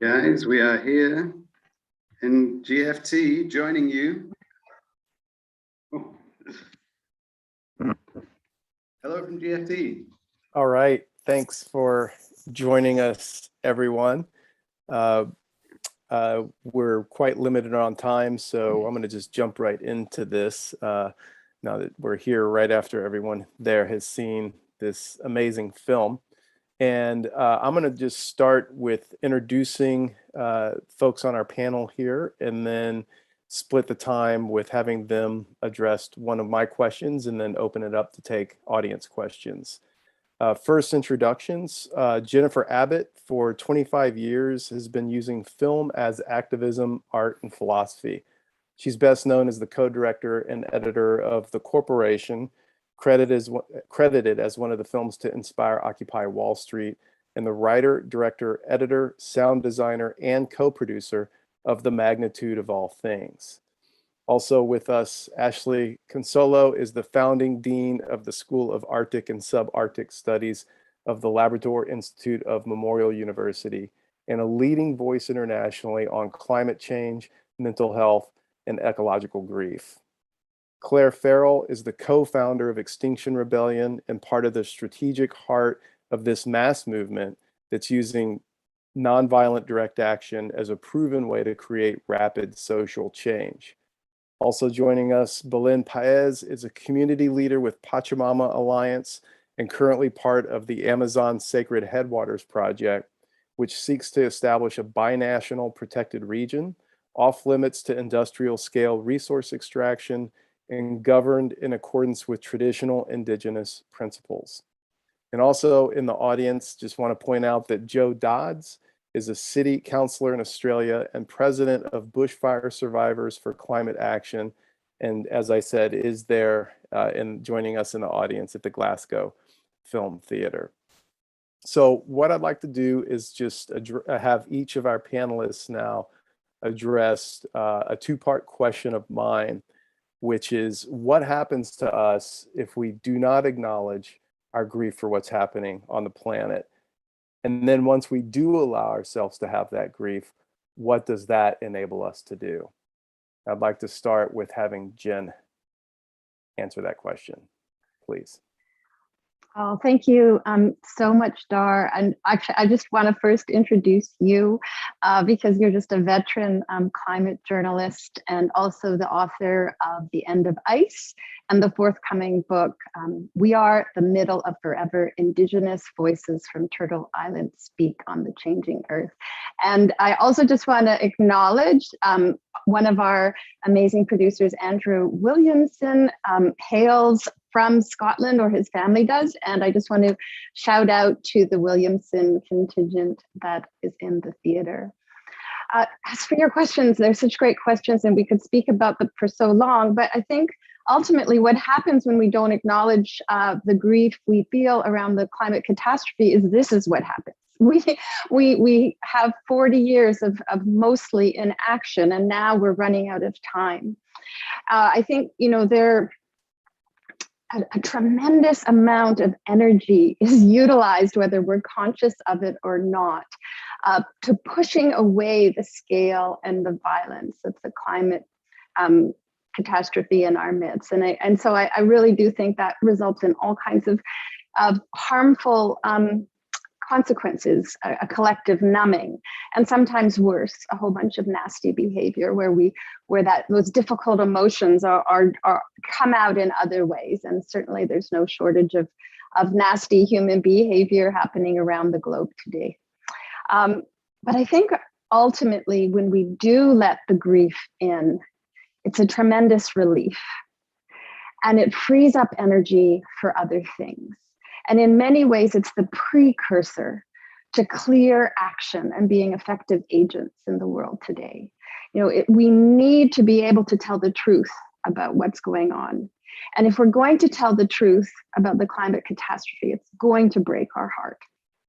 Guys, we are here in GFT joining you. Oh. Hello from GFT. All right, thanks for joining us, everyone. We're quite limited on time, so I'm going to just jump right into this now that we're here right after everyone there has seen this amazing film. And I'm going to just start with introducing folks on our panel here, and then split the time with having them address one of my questions and then open it up to take audience questions. First introductions, Jennifer Abbott for 25 years has been using film as activism, art, and philosophy. She's best known as the co-director and editor of The Corporation, credited as one of the films to inspire Occupy Wall Street, and the writer, director, editor, sound designer, and co-producer of The Magnitude of All Things. Also with us, Ashlee Cunsolo is the founding dean of the School of Arctic and Subarctic Studies of the Labrador Institute of Memorial University, and a leading voice internationally on climate change, mental health, and ecological grief. Clare Farrell is the co-founder of Extinction Rebellion and part of the strategic heart of this mass movement that's using nonviolent direct action as a proven way to create rapid social change. Also joining us, Belén Paez is a community leader with Pachamama Alliance and currently part of the Amazon Sacred Headwaters Project, which seeks to establish a binational protected region off limits to industrial scale resource extraction and governed in accordance with traditional indigenous principles. And also in the audience, just want to point out that Joe Dodds is a city councillor in Australia and president of Bushfire Survivors for Climate Action. And as I said, is there and joining us in the audience at the Glasgow Film Theatre. So what I'd like to do is just have each of our panelists now address a two-part question of mine, which is what happens to us if we do not acknowledge our grief for what's happening on the planet? And then once we do allow ourselves to have that grief, what does that enable us to do? I'd like to start with having Jen answer that question, please. Oh, thank you so much, Dahr. And actually, I just want to first introduce you because you're just a veteran climate journalist and also the author of The End of Ice and the forthcoming book, We Are the Middle of Forever, Indigenous Voices from Turtle Island Speak on the Changing Earth. And I also just want to acknowledge one of our amazing producers, Andrew Williamson, hails from Scotland, or his family does. And I just want to shout out to the Williamson contingent that is in the theater. As for your questions, they're such great questions and we could speak about them for so long, but I think ultimately what happens when we don't acknowledge the grief we feel around the climate catastrophe is this is what happens. We have 40 years of mostly inaction, and now we're running out of time. I think, you know, a tremendous amount of energy is utilized, whether we're conscious of it or not, to pushing away the scale and the violence of the climate catastrophe in our midst. And so I really do think that results in all kinds of harmful consequences, a collective numbing, and sometimes worse, a whole bunch of nasty behavior where those difficult emotions are come out in other ways. And certainly there's no shortage of nasty human behavior happening around the globe today. But I think ultimately when we do let the grief in, it's a tremendous relief and it frees up energy for other things. And in many ways, it's the precursor to clear action and being effective agents in the world today. You know, we need to be able to tell the truth about what's going on. And if we're going to tell the truth about the climate catastrophe, it's going to break our heart.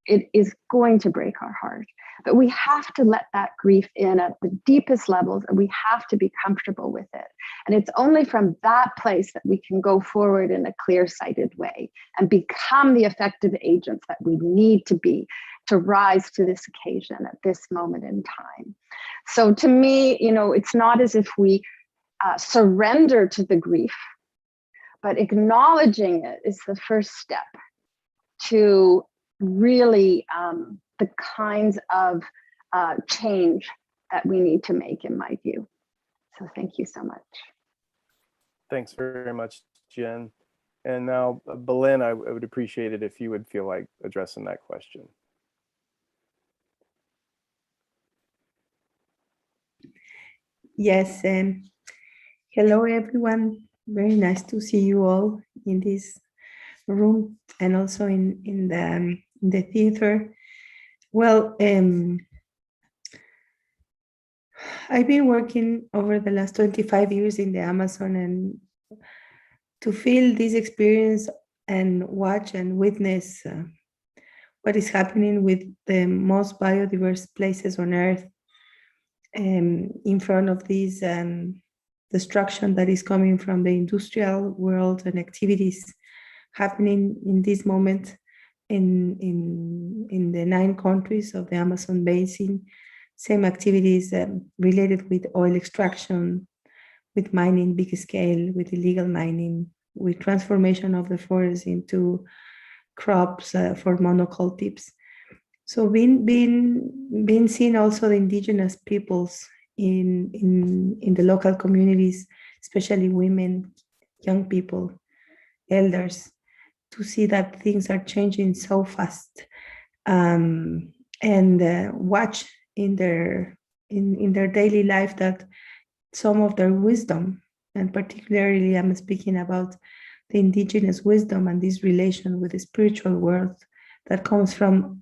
It is going to break our heart. But we have to let that grief in at the deepest levels, and we have to be comfortable with it. And it's only from that place that we can go forward in a clear-sighted way and become the effective agents that we need to be to rise to this occasion at this moment in time. So to me, it's not as if we surrender to the grief, but acknowledging it is the first step to really the kinds of change that we need to make, in my view. So thank you so much. Thanks very much, Jen. And now, Belen, I would appreciate it if you would feel like addressing that question. Yes, hello everyone. Very nice to see you all in this room and also in the theater. Well, I've been working over the last 25 years in the Amazon, and to feel this experience and watch and witness what is happening with the most biodiverse places on Earth in front of this destruction that is coming from the industrial world and activities happening in this moment in the 9 countries of the Amazon basin. Same activities related with oil extraction, with mining big scale, with illegal mining, with transformation of the forest into crops for monocultives. So being seen also the indigenous peoples in the local communities, especially women, young people, elders, to see that things are changing so fast, and watch in their daily life that some of their wisdom, and particularly I'm speaking about the indigenous wisdom and this relation with the spiritual world that comes from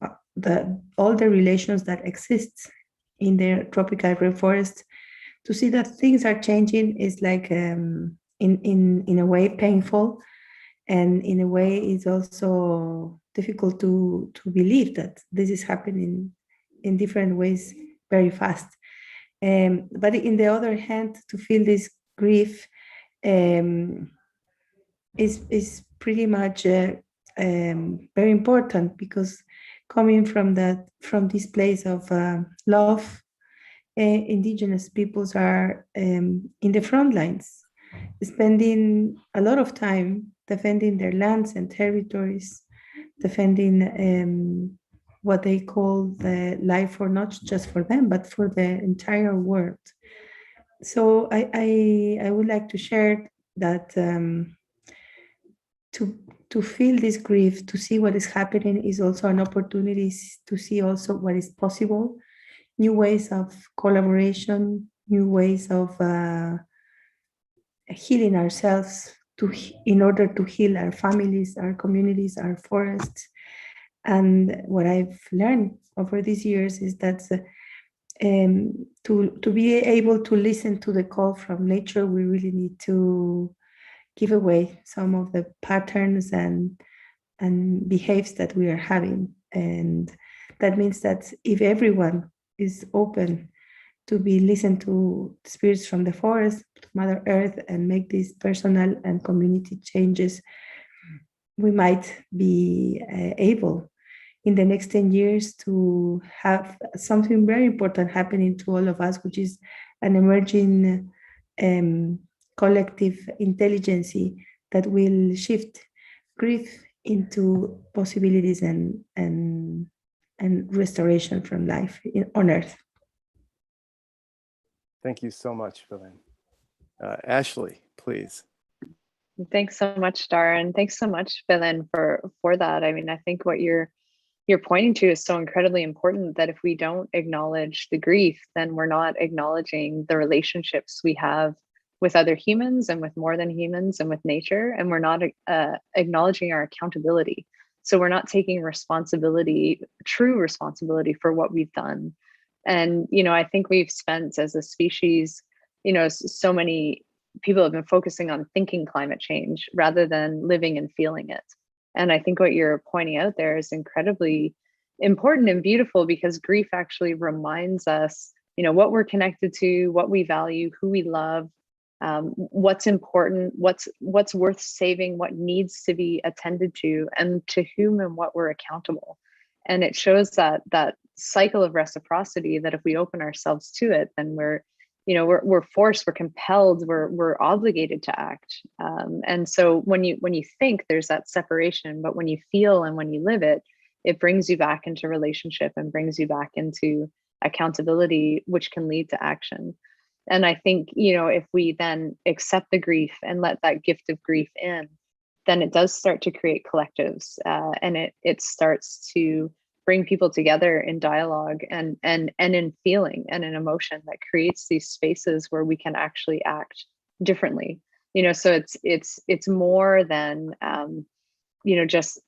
all the relations that exist in the tropical rainforest. To see that things are changing is like in a way painful, and in a way it's also difficult to believe that this is happening in different ways very fast. But in the other hand, to feel this grief is pretty much very important, because coming from this place of love, indigenous peoples are in the front lines, spending a lot of time defending their lands and territories, defending what they call the life for not just for them, but for the entire world. So I would like to share that to feel this grief, to see what is happening, is also an opportunity to see also what is possible, new ways of collaboration, new ways of healing ourselves in order to heal our families, our communities, our forests. And what I've learned over these years is that to be able to listen to the call from nature, we really need to give away some of the patterns and behaves that we are having. And that means that if everyone is open to be listened to spirits from the forest, to Mother Earth, and make these personal and community changes, we might be able in the next 10 years to have something very important happening to all of us, which is an emerging collective intelligence that will shift grief into possibilities and restoration from life on Earth. Thank you so much, Belen. Ashlee, please. Thanks so much, Dahr, and thanks so much, Belen, for that. I mean, I think what you're pointing to is so incredibly important, that if we don't acknowledge the grief, then we're not acknowledging the relationships we have with other humans and with more than humans and with nature, and we're not acknowledging our accountability. So we're not taking responsibility, true responsibility for what we've done. And, I think we've spent as a species, so many people have been focusing on thinking climate change rather than living and feeling it. And I think what you're pointing out there is incredibly important and beautiful, because grief actually reminds us, what we're connected to, what we value, who we love, what's important, what's worth saving, what needs to be attended to, and to whom and what we're accountable. And it shows that cycle of reciprocity, that if we open ourselves to it, then we're forced, we're compelled, we're obligated to act. And so when you think, there's that separation, but when you feel and when you live it, it brings you back into relationship and brings you back into accountability, which can lead to action. And I think, if we then accept the grief and let that gift of grief in, then it does start to create collectives, and it starts to bring people together in dialogue and in feeling and in emotion, that creates these spaces where we can actually act differently. So it's more than just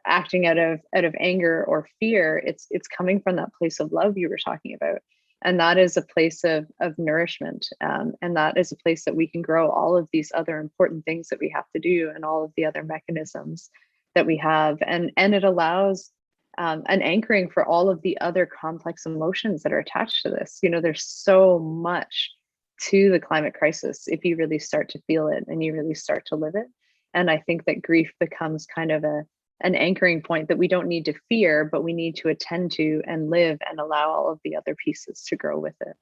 acting out of anger or fear. It's coming from that place of love you were talking about, and that is a place of nourishment, and that is a place that we can grow all of these other important things that we have to do, and all of the other mechanisms that we have, and it allows an anchoring for all of the other complex emotions that are attached to this. There's so much to the climate crisis if you really start to feel it and you really start to live it. And I think that grief becomes kind of an anchoring point that we don't need to fear, but we need to attend to and live, and allow all of the other pieces to grow with it.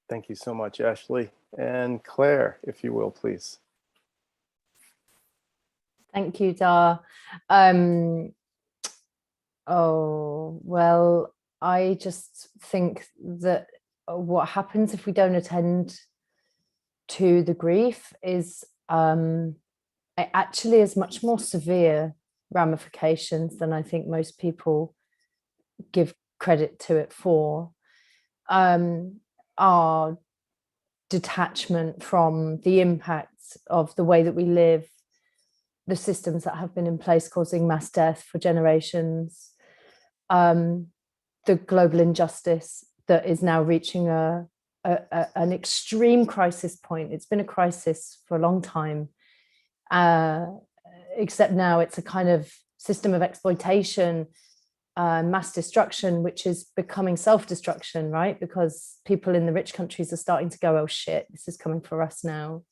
Thank you so much, Ashlee. And Claire, if you will, please. Thank you, Dahr. Oh, well, I just think that what happens if we don't attend to the grief is it actually has much more severe ramifications than I think most people give credit to it for. Our detachment from the impacts of the way that we live, the systems that have been in place causing mass death for generations, the global injustice that is now reaching an extreme crisis point. It's been a crisis for a long time, except now it's a kind of system of exploitation, mass destruction, which is becoming self-destruction, right? Because people in the rich countries are starting to go, oh shit, this is coming for us now.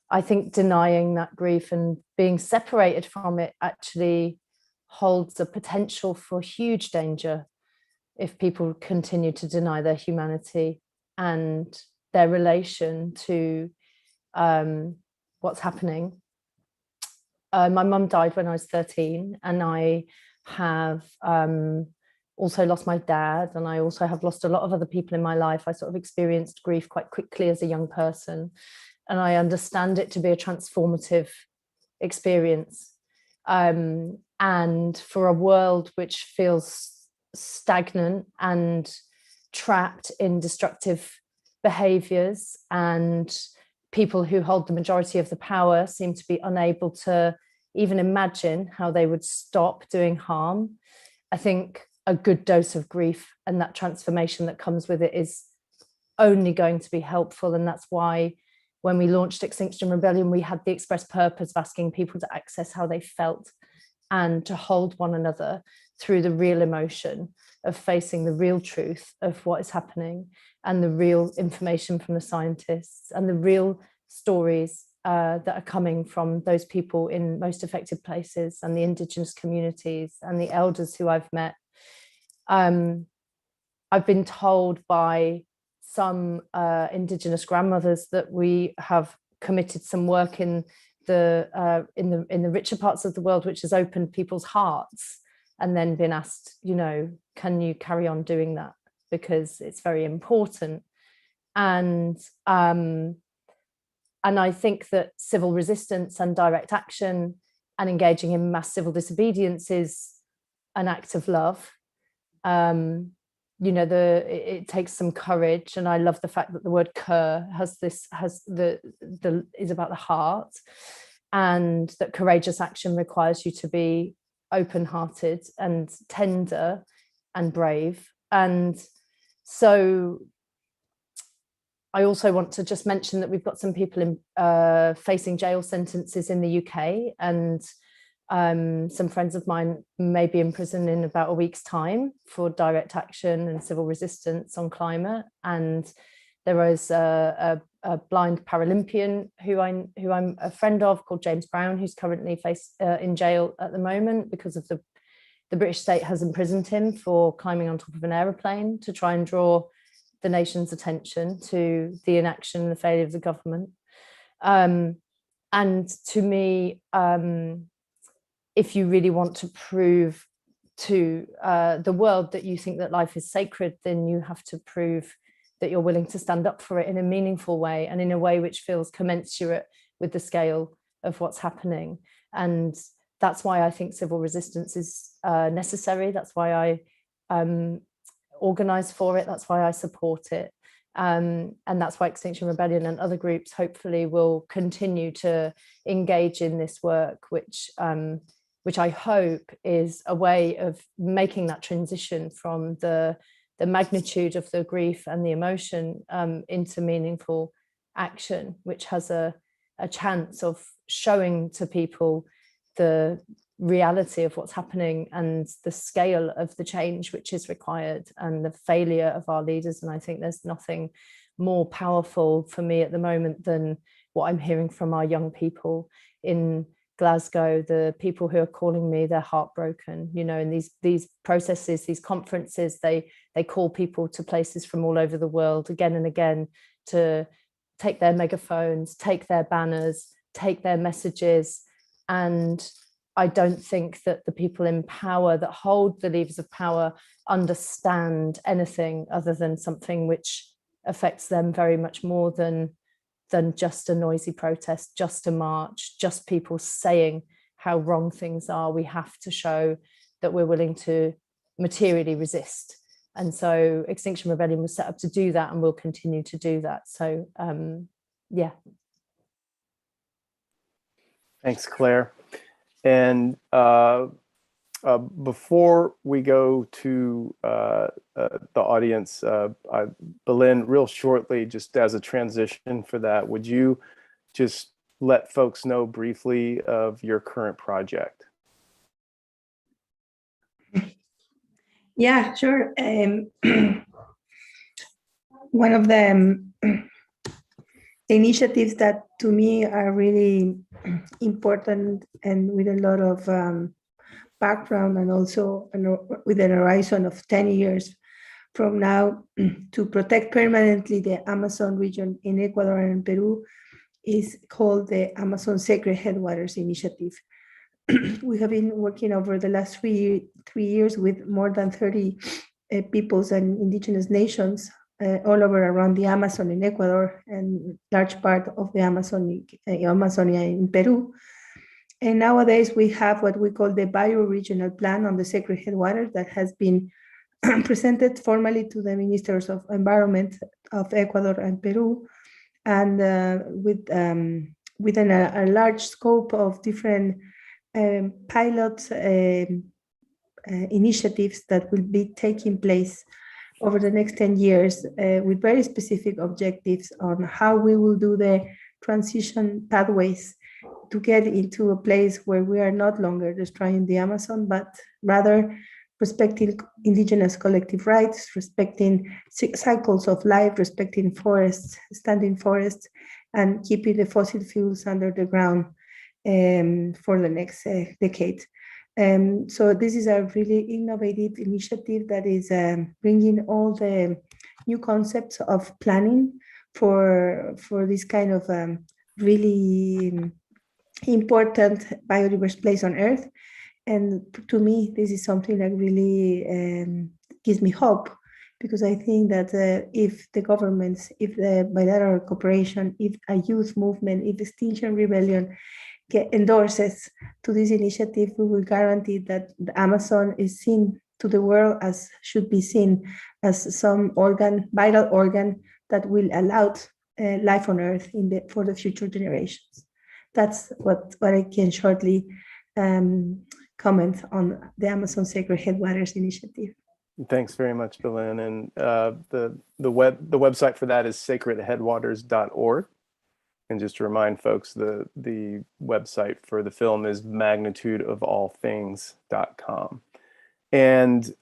I think denying that grief and being separated from it actually holds a potential for huge danger if people continue to deny their humanity and their relation to what's happening. My mum died when I was 13, and I have also lost my dad, and I also have lost a lot of other people in my life. I sort of experienced grief quite quickly as a young person, and I understand it to be a transformative experience. And for a world which feels stagnant and trapped in destructive behaviors, and people who hold the majority of the power seem to be unable to even imagine how they would stop doing harm, I think a good dose of grief and that transformation that comes with it is only going to be helpful. And that's why when we launched Extinction Rebellion, we had the express purpose of asking people to access how they felt and to hold one another through the real emotion of facing the real truth of what is happening, and the real information from the scientists, and the real stories that are coming from those people in most affected places, and the Indigenous communities and the elders who I've met. I've been told by some Indigenous grandmothers that we have committed some work in the richer parts of the world, which has opened people's hearts, and then been asked, can you carry on doing that, because it's very important. And I think that civil resistance and direct action and engaging in mass civil disobedience is an act of love. It takes some courage, and I love the fact that the word cur is about the heart, and that courageous action requires you to be open-hearted and tender and brave. And so I also want to just mention that we've got some people facing jail sentences in the UK, and some friends of mine may be in prison in about a week's time for direct action and civil resistance on climate. And there was a a blind Paralympian who I'm a friend of, called James Brown, who's currently in jail at the moment because of the British state has imprisoned him for climbing on top of an aeroplane to try and draw the nation's attention to the inaction and the failure of the government. And to me, if you really want to prove to the world that you think that life is sacred, then you have to prove that you're willing to stand up for it in a meaningful way and in a way which feels commensurate with the scale of what's happening. And that's why I think civil resistance is necessary. That's why I organize for it. That's why I support it. And that's why Extinction Rebellion and other groups hopefully will continue to engage in this work, which I hope is a way of making that transition from the magnitude of the grief and the emotion into meaningful action, which has a chance of showing to people the reality of what's happening and the scale of the change which is required and the failure of our leaders. And I think there's nothing more powerful for me at the moment than what I'm hearing from our young people in Glasgow, the people who are calling me, they're heartbroken, you know, and these processes, these conferences, they call people to places from all over the world again and again to take their megaphones, take their banners, take their messages. And I don't think that the people in power that hold the levers of power understand anything other than something which affects them very much more than just a noisy protest, just a march, just people saying how wrong things are. We have to show that we're willing to materially resist. And so Extinction Rebellion was set up to do that and will continue to do that. So yeah. Thanks, Claire. And before we go to the audience, Belen, real shortly, just as a transition for that, would you just let folks know briefly of your current project? Yeah, sure. One of the initiatives that to me are really important and with a lot of background and also with a horizon of 10 years from now to protect permanently the Amazon region in Ecuador and Peru is called the Amazon Sacred Headwaters Initiative. We have been working over the last three years with more than 30 peoples and indigenous nations all over around the Amazon in Ecuador and large part of the Amazonia in Peru. And nowadays we have what we call the bioregional plan on the sacred headwaters that has been presented formally to the ministers of environment of Ecuador and Peru, and within a large scope of different pilot initiatives that will be taking place over the next 10 years with very specific objectives on how we will do the transition pathways to get into a place where we are not longer destroying the Amazon, but rather respecting indigenous collective rights, respecting cycles of life, respecting forests, standing forests, and keeping the fossil fuels under the ground for the next decade. So this is a really innovative initiative that is bringing all the new concepts of planning for this kind of really important biodiverse place on Earth. And to me, this is something that really gives me hope, because I think that if the governments, if the bilateral cooperation, if a youth movement, if Extinction Rebellion endorses to this initiative, we will guarantee that the Amazon is seen to the world as should be seen as some organ, vital organ that will allow life on Earth for the future generations. That's what I can shortly comment on the Amazon Sacred Headwaters Initiative. Thanks very much, Belen. And the website for that is sacredheadwaters.org. And just to remind folks, the website for the film is magnitudeofallthings.com. And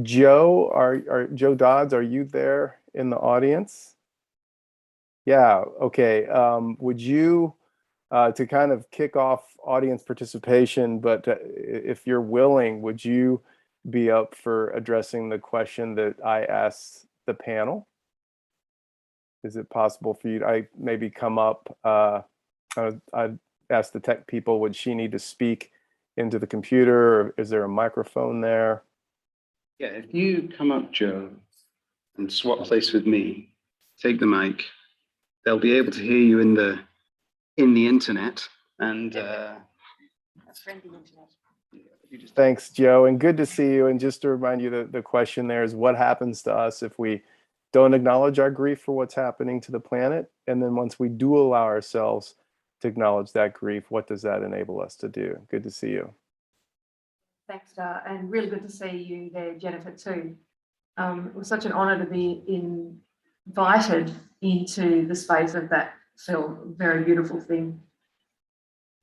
Joe Dodds, are you there in the audience? Yeah, okay. Would you, to kind of kick off audience participation, but if you're willing, would you be up for addressing the question that I asked the panel? Is it possible for you to maybe come up? I'd ask the tech people, would she need to speak into the computer, or is there a microphone there? Yeah, if you come up, Joe, and swap place with me, take the mic, they'll be able to hear you in the internet. And Thanks, Joe, and good to see you. And just to remind you, the question there is, what happens to us if we don't acknowledge our grief for what's happening to the planet? And then once we do allow ourselves to acknowledge that grief, what does that enable us to do? Good to see you. Thanks, Dahr, and really good to see you there, Jennifer, too. It was such an honour to be invited into the space of that film. Very beautiful thing.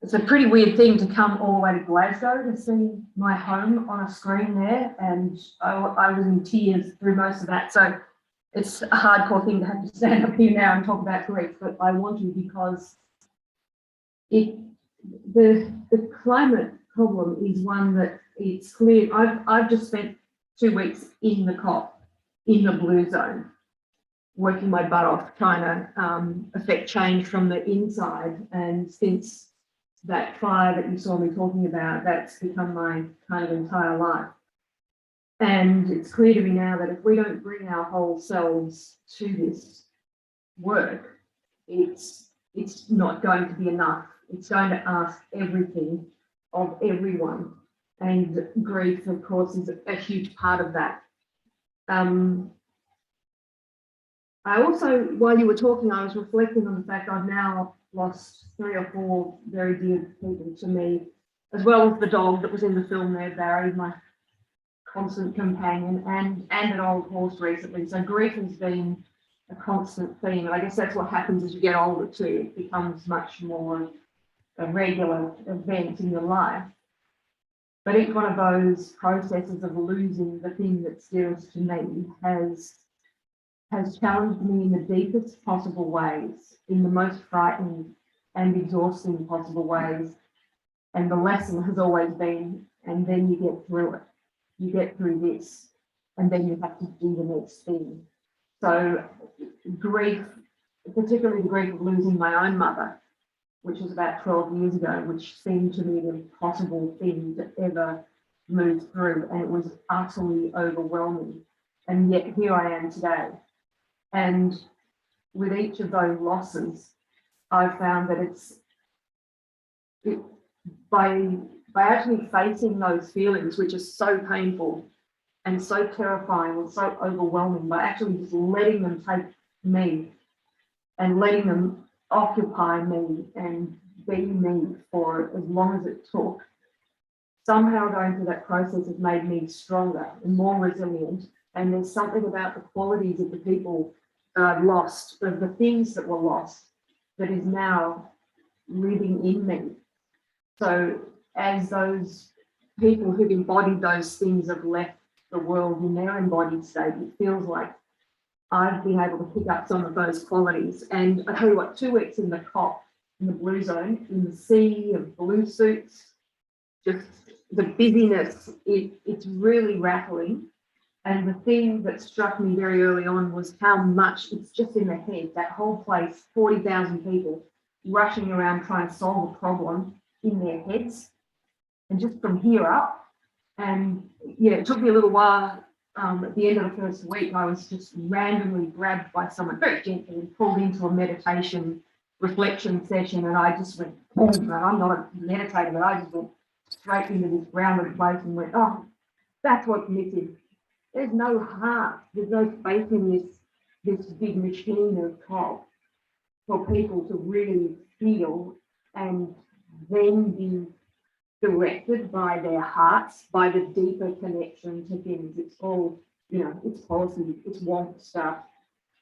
It's a pretty weird thing to come all the way to Glasgow to see my home on a screen there, and I was in tears through most of that. So it's a hardcore thing to have to stand up here now and talk about grief, but I want to because the climate problem is one that it's clear. I've just spent 2 weeks in the COP, in the blue zone, working my butt off trying to affect change from the inside. And since that fire that you saw me talking about, that's become my kind of entire life. And it's clear to me now that if we don't bring our whole selves to this work, it's not going to be enough. It's going to ask everything of everyone. And grief, of course, is a huge part of that. I also, while you were talking, I was reflecting on the fact I've now lost 3 or 4 very dear people to me, as well as the dog that was in the film there, Barry, my constant companion, and an old horse recently. So grief has been a constant theme. And I guess that's what happens as you get older too. It becomes much more a regular event in your life. But each one of those processes of losing the thing that's dearest to me has challenged me in the deepest possible ways, in the most frightening and exhausting possible ways. And the lesson has always been, and then you get through it. You get through this, and then you have to do the next thing. So grief, particularly the grief of losing my own mother, which was about 12 years ago, which seemed to me the impossible thing to ever move through. And it was utterly overwhelming. And yet here I am today. And with each of those losses, I've found that by actually facing those feelings, which are so painful and so terrifying and so overwhelming, by actually just letting them take me and letting them occupy me and be me for as long as it took, somehow going through that process has made me stronger and more resilient. And there's something about the qualities of the people that I've lost, of the things that were lost, that is now living in me. So as those people who've embodied those things have left the world in their embodied state, it feels like I've been able to pick up some of those qualities. And I tell you what, 2 weeks in the COP, in the blue zone, in the sea of blue suits, just the busyness, it's really rattling. And the thing that struck me very early on was how much it's just in the head, that whole place, 40,000 people rushing around trying to solve a problem in their heads. And just from here up, and yeah, it took me a little while. At the end of the first week, I was just randomly grabbed by someone very gently and pulled into a meditation reflection session. And I just went, I'm not a meditator, but I just went straight into this grounded place and went, oh, that's what's missing. There's no heart. There's no faith in this big machine of COP for people to really feel and then be directed by their hearts, by the deeper connection to things. It's all, it's policy, it's want stuff,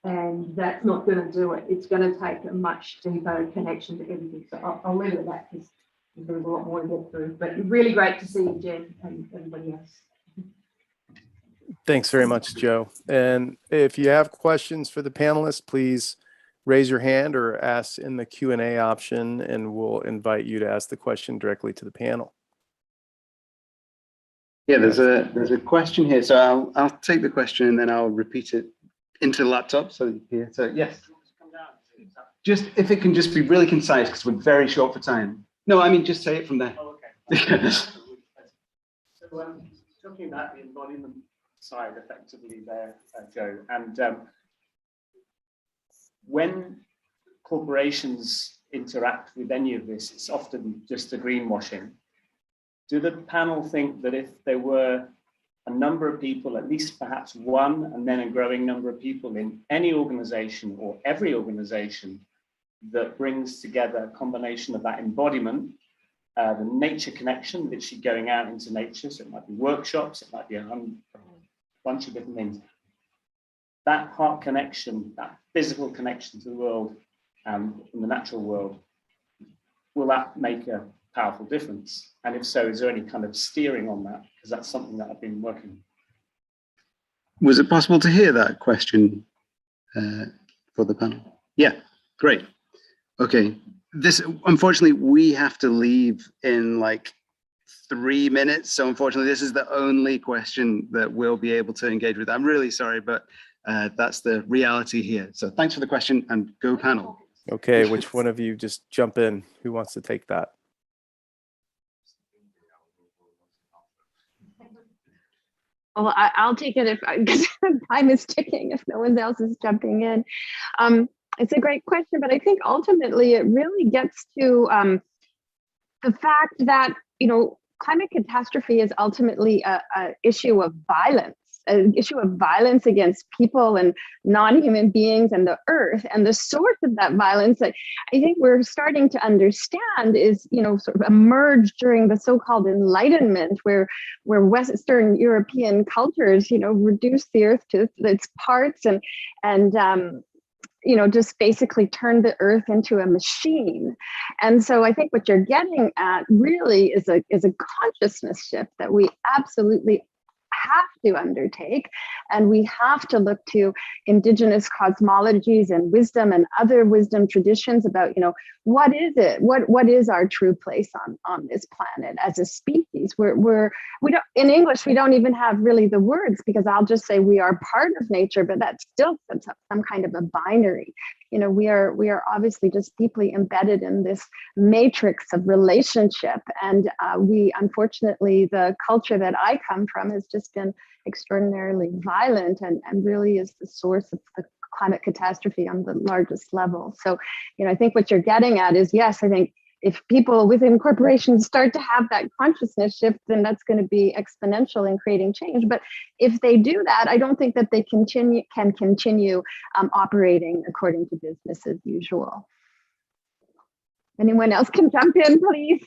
and that's not going to do it. It's going to take a much deeper connection to everything. So I'll leave it at that because there's a lot more to get through. But really great to see you, Jen, and everybody else. Thanks very much, Joe. And if you have questions for the panelists, please raise your hand or ask in the Q&A option, and we'll invite you to ask the question directly to the panel. Yeah, there's a question here. So I'll take the question and then I'll repeat it into the laptop. So here, so yes. Just if it can just be really concise, because we're very short for time. No, I mean just say it from there. Oh, okay. So talking about the embodiment side effectively there, Joe, and when corporations interact with any of this, it's often just a greenwashing. Do the panel think that if there were a number of people, at least perhaps one, and then a growing number of people in any organization or every organization that brings together a combination of that embodiment, the nature connection, literally going out into nature, so it might be workshops, it might be a bunch of different things, that heart connection, that physical connection to the world and in the natural world, will that make a powerful difference? And if so, is there any kind of steering on that? Because that's something that I've been working on. Was it possible to hear that question for the panel? Yeah, great. Okay, this, unfortunately, we have to leave in like 3 minutes. So unfortunately, this is the only question that we'll be able to engage with. I'm really sorry, but that's the reality here. So thanks for the question, and go panel. Okay, which one of you just jump in? Who wants to take that? Well, I'll take it because time is ticking if no one else is jumping in. It's a great question, but I think ultimately it really gets to the fact that, you know, climate catastrophe is ultimately an issue of violence, an issue of violence against people and non-human beings and the earth. And the source of that violence that I think we're starting to understand is, you know, sort of emerged during the so-called Enlightenment, where Western European cultures, you know, reduced the earth to its parts and you know, just basically turned the earth into a machine. And so I think what you're getting at really is a consciousness shift that we absolutely have to undertake, and we have to look to indigenous cosmologies and wisdom and other wisdom traditions about, you know, what is it, what is our true place on this planet as a species. We don't, in English we don't even have really the words, because I'll just say we are part of nature, but that still sets up some kind of a binary. You know, we are obviously just deeply embedded in this matrix of relationship, and we, unfortunately, the culture that I come from has just been extraordinarily violent and really is the source of the climate catastrophe on the largest level. So, you know, I think what you're getting at is, yes, I think if people within corporations start to have that consciousness shift, then that's going to be exponential in creating change. But if they do that, I don't think that they can continue operating according to business as usual. Anyone else can jump in, please?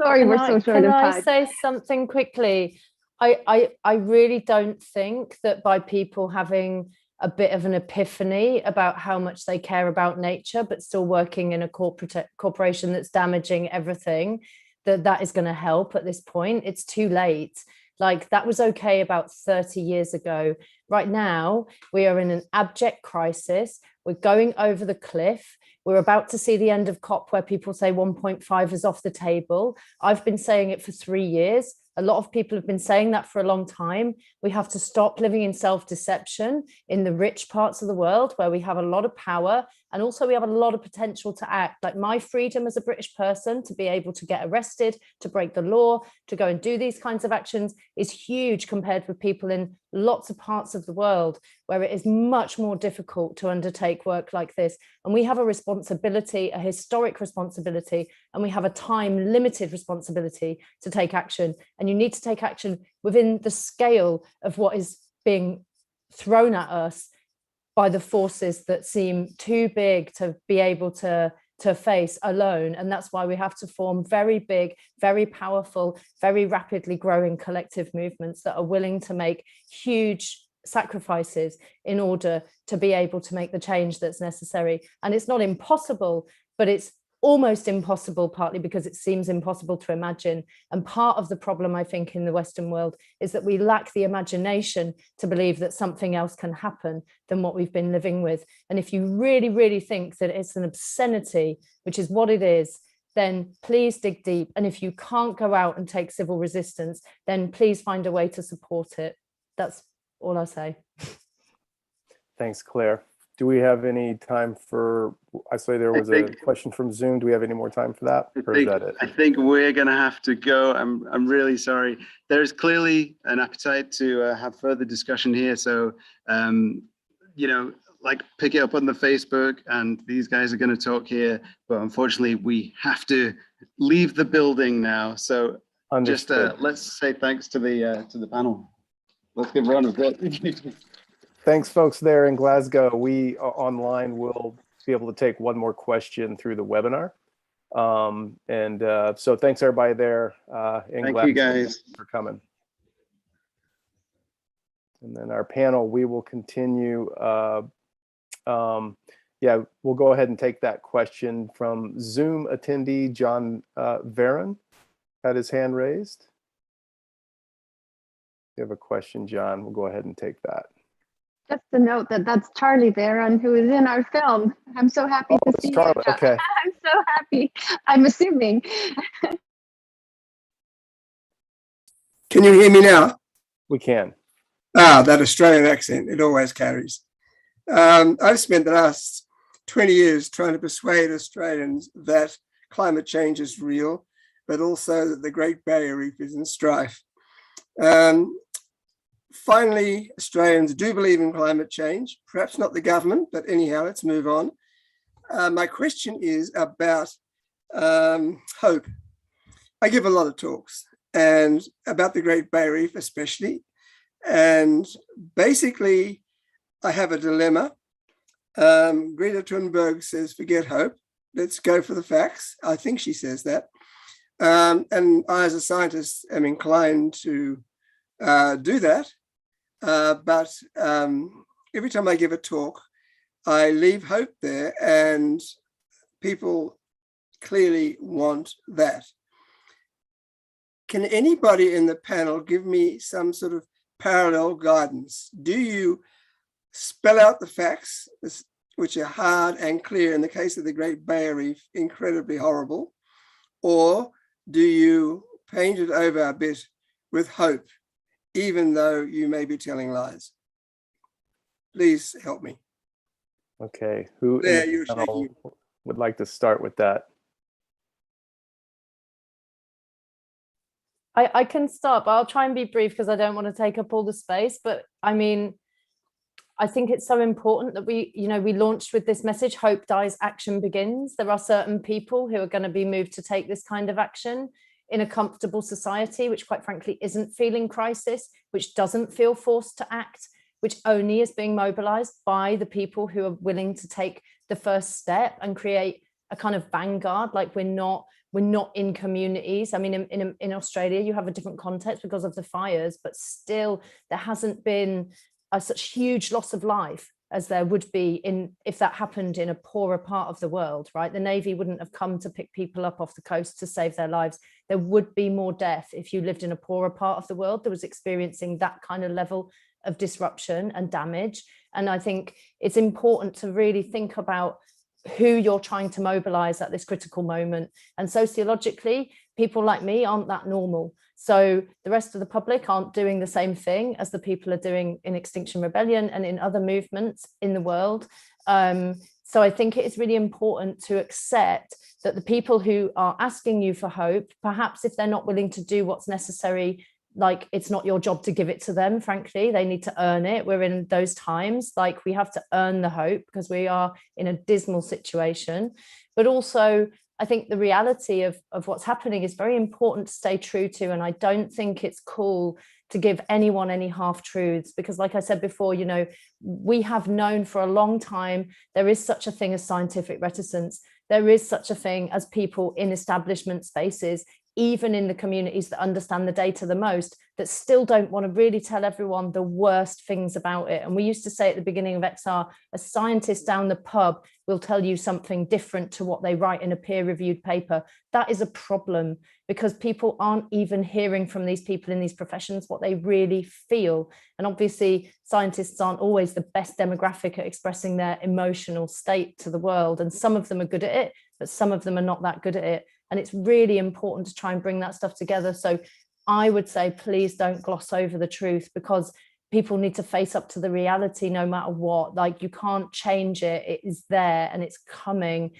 Sorry, we're so short of time. Can I say something quickly? I really don't think that by people having a bit of an epiphany about how much they care about nature, but still working in a corporation that's damaging everything, that is going to help at this point. It's too late. Like, that was okay about 30 years ago. Right now, we are in an abject crisis. We're going over the cliff. We're about to see the end of COP, where people say 1.5 is off the table. I've been saying it for 3 years. A lot of people have been saying that for a long time. We have to stop living in self-deception in the rich parts of the world where we have a lot of power, and also we have a lot of potential to act. Like, my freedom as a British person to be able to get arrested, to break the law, to go and do these kinds of actions is huge compared with people in lots of parts of the world where it is much more difficult to undertake work like this. And we have a responsibility, a historic responsibility, and we have a time limited responsibility to take action. And you need to take action within the scale of what is being thrown at us by the forces that seem too big to be able to face alone. And that's why we have to form very big, very powerful, very rapidly growing collective movements that are willing to make huge sacrifices in order to be able to make the change that's necessary. And it's not impossible, but it's almost impossible, partly because it seems impossible to imagine. And part of the problem, I think, in the Western world is that we lack the imagination to believe that something else can happen than what we've been living with. And if you really, really think that it's an obscenity, which is what it is, then please dig deep. And if you can't go out and take civil resistance, then please find a way to support it. That's all I'll say. Thanks, Claire. Do we have any time for, I say there was a question from Zoom. Do we have any more time for that? Or is that it? I think we're going to have to go. I'm really sorry. There's clearly an appetite to have further discussion here. So, you know, like pick it up on the Facebook, and these guys are going to talk here. But unfortunately, we have to leave the building now. So Understood. just let's say thanks to the panel. Let's give a round of applause. Thanks, folks there in Glasgow. We online will be able to take one more question through the webinar. So thanks everybody there in Glasgow. Thank you guys for coming. And then our panel, we will continue. Yeah, we'll go ahead and take that question from Zoom attendee John Varon, had his hand raised. If you have a question, John, we'll go ahead and take that. Just to note that that's Charlie Varon, who is in our film. I'm so happy to see Charlie. you. Okay. I'm so happy. I'm assuming. Can you hear me now? We can. Ah, that Australian accent, it always carries. I've spent the last 20 years trying to persuade Australians that climate change is real, but also that the Great Barrier Reef is in strife. Finally, Australians do believe in climate change, perhaps not the government, but anyhow, let's move on. My question is about hope. I give a lot of talks, and about the Great Barrier Reef especially. And basically, I have a dilemma. Greta Thunberg says, forget hope, let's go for the facts. I think she says that. And I, as a scientist, am inclined to do that. But every time I give a talk, I leave hope there, and people clearly want that. Can anybody in the panel give me some sort of parallel guidance? Do you spell out the facts, which are hard and clear, in the case of the Great Barrier Reef, incredibly horrible, or do you paint it over a bit with hope, even though you may be telling lies? Please help me. Okay, who There, you're shaking. would like to start with that? I can start, but I'll try and be brief because I don't want to take up all the space. But I mean, I think it's so important that we launched with this message, hope dies, action begins. There are certain people who are going to be moved to take this kind of action in a comfortable society, which quite frankly isn't feeling crisis, which doesn't feel forced to act, which only is being mobilized by the people who are willing to take the first step and create a kind of vanguard. Like we're not in communities. I mean, in Australia, you have a different context because of the fires, but still there hasn't been such huge loss of life as there would be if that happened in a poorer part of the world, right? The Navy wouldn't have come to pick people up off the coast to save their lives. There would be more death if you lived in a poorer part of the world that was experiencing that kind of level of disruption and damage. And I think it's important to really think about who you're trying to mobilize at this critical moment. And sociologically, people like me aren't that normal. So the rest of the public aren't doing the same thing as the people are doing in Extinction Rebellion and in other movements in the world. So I think it is really important to accept that the people who are asking you for hope, perhaps if they're not willing to do what's necessary, like it's not your job to give it to them, frankly, they need to earn it. We're in those times, like we have to earn the hope because we are in a dismal situation. But also, I think the reality of what's happening is very important to stay true to. And I don't think it's cool to give anyone any half-truths, because like I said before, we have known for a long time, there is such a thing as scientific reticence. There is such a thing as people in establishment spaces, even in the communities that understand the data the most, that still don't want to really tell everyone the worst things about it. And we used to say at the beginning of XR, a scientist down the pub will tell you something different to what they write in a peer-reviewed paper. That is a problem, because people aren't even hearing from these people in these professions what they really feel. And obviously scientists aren't always the best demographic at expressing their emotional state to the world. And some of them are good at it, but some of them are not that good at it. And it's really important to try and bring that stuff together. So I would say, please don't gloss over the truth, because people need to face up to the reality no matter what. Like, you can't change it. It is there, and it's coming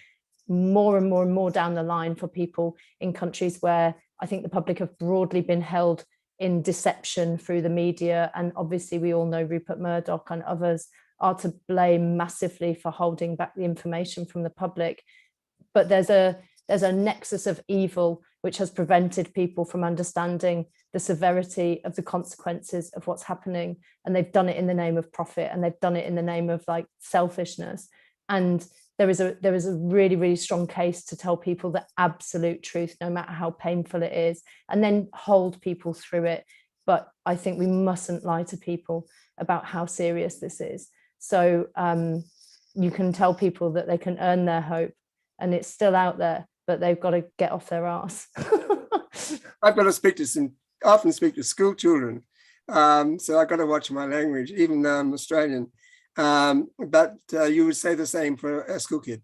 more and more and more down the line for people in countries where I think the public have broadly been held in deception through the media. And obviously we all know Rupert Murdoch and others are to blame massively for holding back the information from the public. But there's a nexus of evil which has prevented people from understanding the severity of the consequences of what's happening. And they've done it in the name of profit, and they've done it in the name of like selfishness. And there is a really, really strong case to tell people the absolute truth, no matter how painful it is, and then hold people through it. But I think we mustn't lie to people about how serious this is. So you can tell people that they can earn their hope, and it's still out there, but they've got to get off their arse. I've got to often speak to school children. So I've got to watch my language, even though I'm Australian. But you would say the same for a school kid.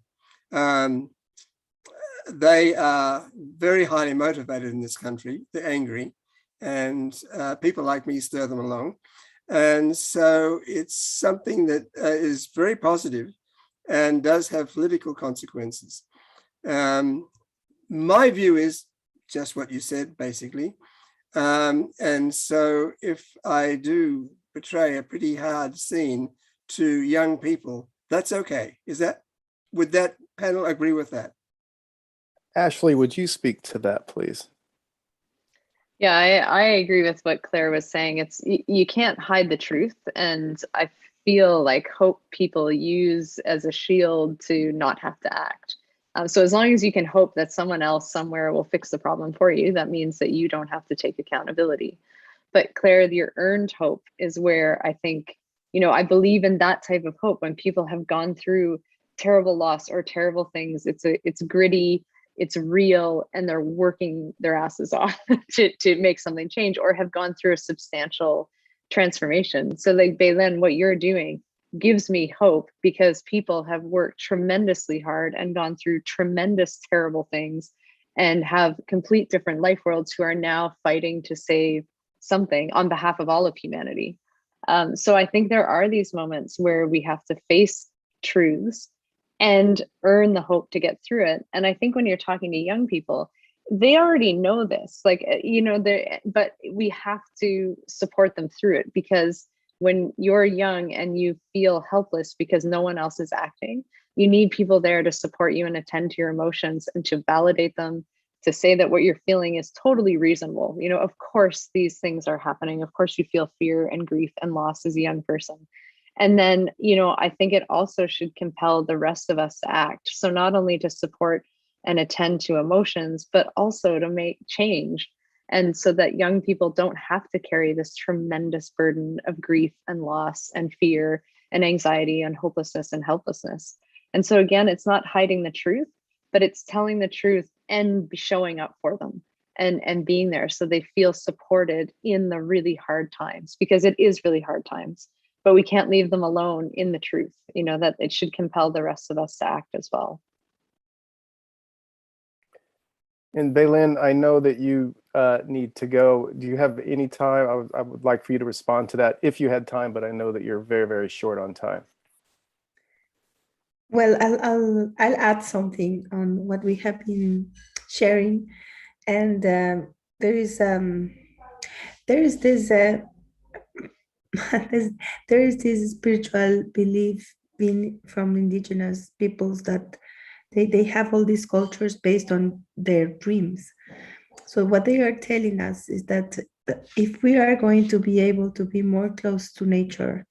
They are very highly motivated in this country. They're angry, and people like me stir them along. And so it's something that is very positive and does have political consequences. My view is just what you said, basically. And so if I do portray a pretty hard scene to young people, that's okay. Would that panel agree with that? Ashlee, would you speak to that, please? Yeah, I agree with what Claire was saying. You can't hide the truth. And I feel like hope people use as a shield to not have to act. So as long as you can hope that someone else somewhere will fix the problem for you, that means that you don't have to take accountability. But Claire, your earned hope is where I think, I believe in that type of hope. When people have gone through terrible loss or terrible things, it's gritty, it's real, and they're working their asses off to make something change, or have gone through a substantial transformation. So like Baylen, what you're doing gives me hope, because people have worked tremendously hard and gone through tremendous terrible things and have complete different life worlds, who are now fighting to save something on behalf of all of humanity. So I think there are these moments where we have to face truths and earn the hope to get through it. And I think when you're talking to young people, they already know this, but we have to support them through it, because when you're young and you feel helpless because no one else is acting, you need people there to support you and attend to your emotions and to validate them, to say that what you're feeling is totally reasonable. Of course, these things are happening. Of course, you feel fear and grief and loss as a young person. And then, I think it also should compel the rest of us to act. So not only to support and attend to emotions, but also to make change. And so that young people don't have to carry this tremendous burden of grief and loss and fear and anxiety and hopelessness and helplessness. And so again, it's not hiding the truth, but it's telling the truth and showing up for them and being there, so they feel supported in the really hard times, because it is really hard times. But we can't leave them alone in the truth, that it should compel the rest of us to act as well. And Baylen, I know that you need to go. Do you have any time? I would like for you to respond to that if you had time, but I know that you're very, very short on time. Well, I'll add something on what we have been sharing, and there is this there is this spiritual belief from indigenous peoples that they have all these cultures based on their dreams. So what they are telling us is that if we are going to be able to be more close to nature,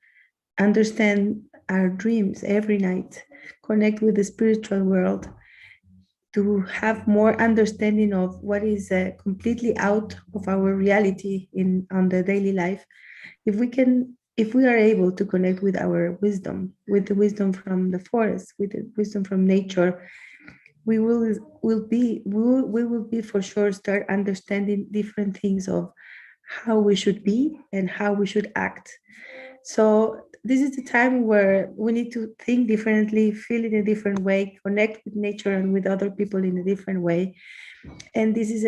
understand our dreams every night, connect with the spiritual world, to have more understanding of what is completely out of our reality on the daily life. If we are able to connect with our wisdom, with the wisdom from the forest, with the wisdom from nature, we will be for sure start understanding different things of how we should be and how we should act. So this is the time where we need to think differently, feel in a different way, connect with nature and with other people in a different way. And this is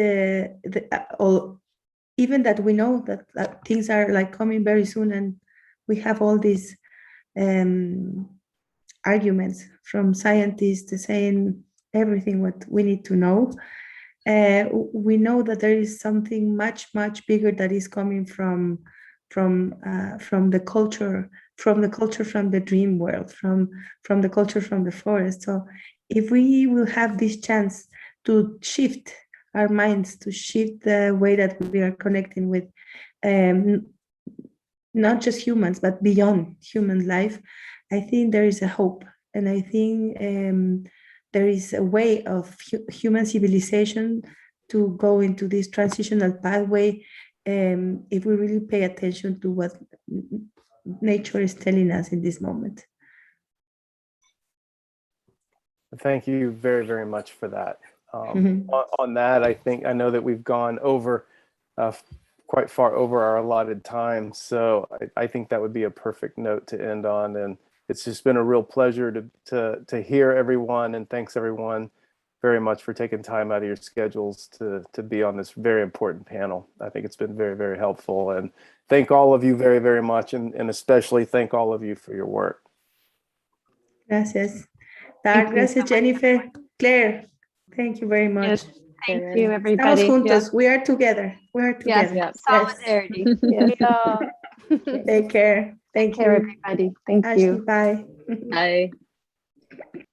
even that we know that things are like coming very soon, and we have all these arguments from scientists saying everything what we need to know. We know that there is something much bigger that is coming from the culture, from the dream world, from the culture from the forest. So if we will have this chance to shift our minds, to shift the way that we are connecting with not just humans but beyond human life, I think there is a hope, and I think there is a way of human civilization to go into this transitional pathway if we really pay attention to what nature is telling us in this moment. Thank you very, very much for that. On that, I know that we've gone over quite far over our allotted time, so I think that would be a perfect note to end on. And it's just been a real pleasure to hear everyone, and thanks everyone very much for taking time out of your schedules to be on this very important panel. I think it's been very, very helpful, and thank all of you very, very much, and especially thank all of you for your work. Gracias. Dahr, gracias, Jennifer. Claire, thank you very much. Yes, thank you, everybody. Estamos juntos. Yeah. We are together. Yes, Yes. solidarity. We are. Take care. Thank you, everybody. Thank you. Ashlee, bye. Bye.